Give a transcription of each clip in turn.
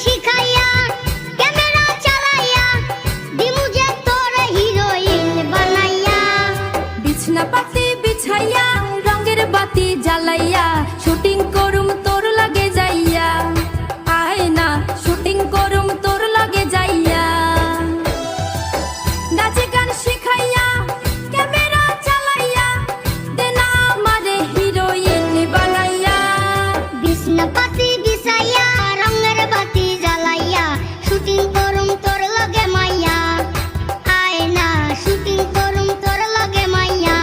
শিখাইয়া ক্যামেরা চালাইয়া দিমু যে তোর হিরোইন বানাইয়া। বিছনা পাতি বিছাইয়া রঙের বাতি জ্বালাইয়া শুটিং করুম তোর লাগে যাইয়া। আয় না শুটিং করুম তোর লাগে যাইয়া। নাচে গান শিখাইয়া ক্যামেরা চালাইয়া দেনা আমারে হিরোইন বানাইয়া। বিছনা পাতি বিছাইয়া রঙের বাতি জ্বালাইয়া শুটিং করুম তোর লগে মাইয়া। আয় না শুটিং করুম তোর লগে মাইয়া।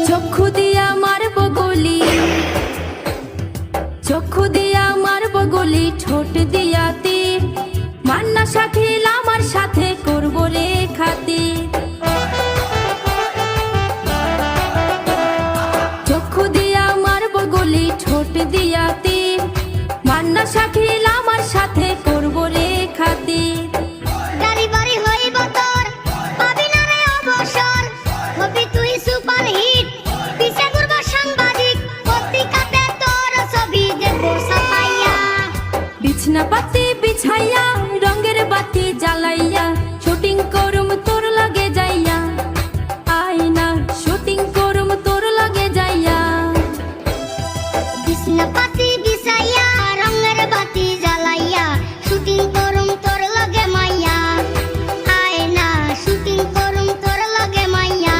চক্ষু দিয়া মারব গলি, চক্ষু দিয়া মারব গলি, ঠোঁট দিয়া তীর। মান্না শাকিল আমার সাথে করব রে খাতির। চক্ষু দিয়া মারব গলি, ঠোঁট দিয়া তীর। মান্না শাকিল আমার সাথে করব রে খাতির। গাড়ি বাড়ি হইব তোর পাবি না রে অবসর। হবি তুই সুপার হিট পিছে ঘুরব সাংবাদিক পত্রিকাতে তোর ছবি দেব ছাপাইয়া। বিছনা পাতি বিছাইয়া রঙের বাতি জ্বালাইয়া শুটিং করুম তোর লাগে যাইয়া। আয় না শুটিং করুম তোর লাগে যাইয়া। বিছনা পাতি বিছাইয়া রঙের বাতি জ্বালাইয়া শুটিং করুম তোর লগে মাইয়া। আয় না শুটিং করুম তোর লগে মাইয়া।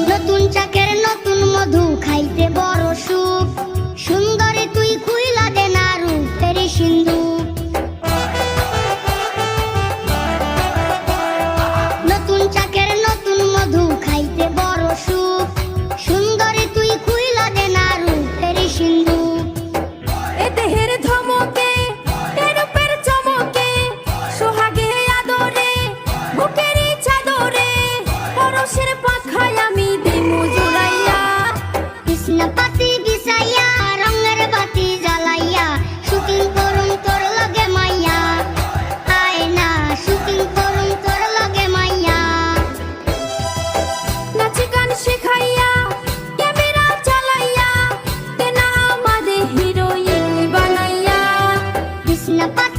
নতুন চাকের নতুন মধু খাইতে বড় সুখ। সুন্দরী তুই খুইলা দে না রূপের সিন্ধুক। নতুন চাকের নতুন মধু খাইতে বড় সুখ। সুন্দরী তুই খুইলা দে না রূপের সিন্ধুক। এ দেহের ধমকে এ রূপের চমকে সোহাগে আদরে বুকেরই চাদরে পরশের পাখায় আমি দিমু জুড়াইয়া। বিছনা পাতি বিছাইয়া রঙের বাতি জ্বালাইয়া শুটিং করুম তোর লগে মাইয়া। আয় না শুটিং করুম তোর লগে মাইয়া। নাচে গান শিখাইয়া ক্যামেরা চালাইয়া দেনা আমারে হিরোইন বানাইয়া। বিছনা পাতি